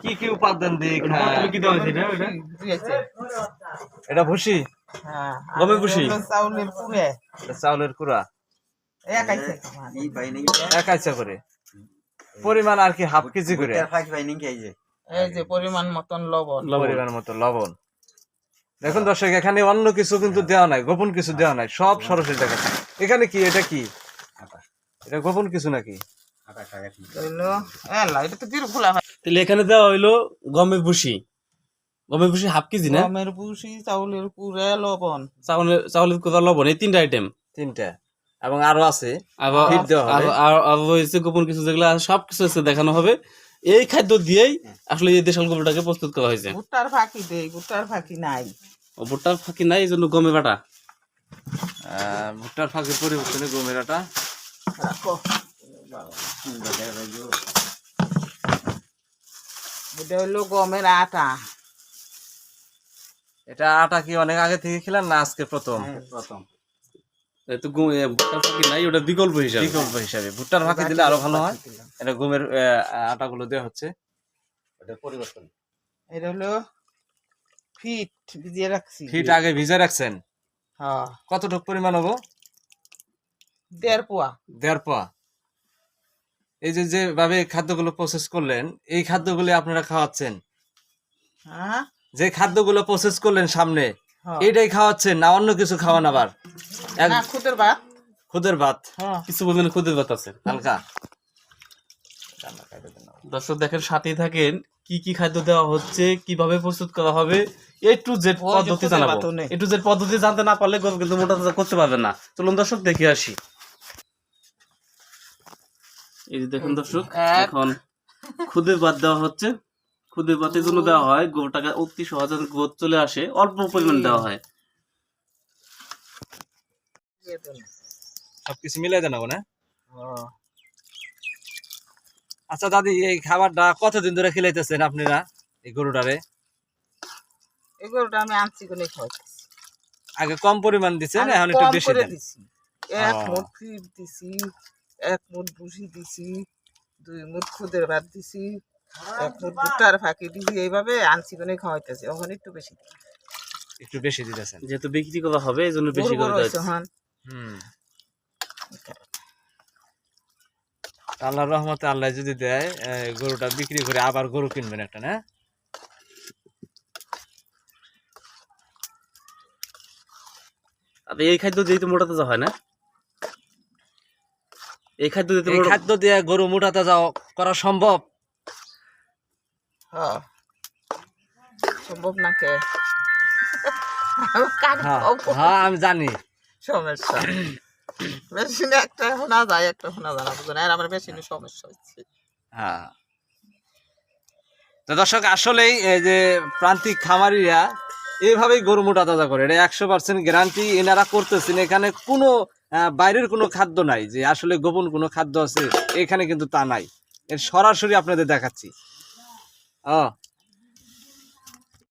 কি কি উপাদান দিয়ে কি দেওয়া হয়েছে এটা ভুসি গমের ভুসি চাউলের কুড়া এক আইসা করে পরিমাণ আর কি হাফ কেজি করে এই যে পরিমাণ মতন লবণ লবণ দেখুন দর্শক এখানে অন্য কিছু কিন্তু দেওয়া নাই গোপন কিছু দেওয়া নাই সব সরাসরি দেখাচ্ছে এখানে কি এটা কি এটা গোপন কিছু নাকি তাহলে এখানে দেওয়া হইলো গমের ভুসি হাফ কেজি না গমের ভুসি চাউলের কুড়া লবণ চাউলের কুড়া লবণ এই তিনটা আইটেম তিনটা এবং আরো আছে আবার হয়েছে গোপন কিছু যেগুলো সবকিছু আছে দেখানো হবে এই খাদ্য দিয়েই আসলে এই দেশাল গোবরটাকে প্রস্তুত করা হয়েছে ভুট্টার ফাঁকি দেই ভুট্টার ফাঁকি নাই ভুট্টার ফাঁকি নাই এই জন্য গমে বাটা ভুট্টার ফাঁকির পরিবর্তনে গমের আটা রাখো এটা হলো গমের আটা এটা আটা কি অনেক আগে থেকে খেলেন না আজকে প্রথম ভুট্টার ফাঁকি নাই ওটা বিকল্প হিসাবে ভুট্টার ফাঁকি দিলে আরো ভালো হয় এটা গমের আটাগুলো দেওয়া হচ্ছে পরিবর্তন এটা হলো ফিট ভিজিয়ে রাখছি ফিট আগে ভিজে রাখছেন হ্যাঁ কতটুকু পরিমাণ হবো 1.5 পোয়া 1.5 পোয়া এই যে যেভাবে খাদ্যগুলো প্রসেস করলেন এই খাদ্যগুলো আপনারা খাওয়াচ্ছেন হ্যাঁ যে খাদ্যগুলো প্রসেস করলেন সামনে এইটাই খাওয়াচ্ছেন না অন্য কিছু খাওয়ান আবার না খুদের ভাত কিছু বলবেন খুদের ভাত আছে হালকা দর্শক দেখেন সাথেই থাকেন কি কি খাদ্য দেওয়া হচ্ছে কিভাবে প্রস্তুত করা হবে এ টু জেড পদ্ধতি জানাবো এ টু জেড পদ্ধতি জানতে না পারলে গরু কিন্তু মোটা তাজা করতে পারবেন না চলুন দর্শক দেখে আসি এই যে দেখুন দর্শক এখন খুদের ভাত দেওয়া হচ্ছে খুদের ভাতের জন্য দেওয়া হয় গোটাকে অতি সহজে গোদ চলে আসে অল্প পরিমাণ দেওয়া হয় সবকিছু মিলাই দেন না আচ্ছা দাদি এই খাবারটা কতদিন ধরে খিলাইতেছেন আপনারা এই গরুটারে এই গরুটা আমি আনছি কোনে খাওয়াইছি আগে কম পরিমাণ দিছেন এখন একটু বেশি দেন এক মুঠ ফিট দিছি এক মুঠ ভুসি দিছি 2 মুঠ খুদের ভাত দিছি এক মুঠ ভুট্টার ফাঁকি দিছি এইভাবে আনছি কোনে খাওয়াইতেছি ওখানে একটু বেশি দিতেছেন যেহেতু বিক্রি করা হবে এই জন্য বেশি করে দিচ্ছি আল্লাহর রহমতে আল্লাহ যদি দেয় গরুটা বিক্রি করে আবার গরু কিনবেন একটা না এই খাদ্য দিয়ে তো মোটা তাজা হয় না এই খাদ্য দিয়ে গরু মোটা তাজা করা সম্ভব সম্ভব না কে হ্যাঁ আমি জানি সমস্যা মেশিনে একটা শোনা যায় একটা শোনা যায় না বুঝলেন আর আমার মেশিনে সমস্যা হচ্ছে হ্যাঁ তো দর্শক আসলেই এই যে প্রান্তিক খামারিরা এইভাবেই গরু মোটা তাজা করে এটা 100% গ্যারান্টি এনারা করতেছেন এখানে কোনো বাইরের কোনো খাদ্য নাই যে আসলে গোপন কোনো খাদ্য আছে এখানে কিন্তু তা নাই এর সরাসরি আপনাদের দেখাচ্ছি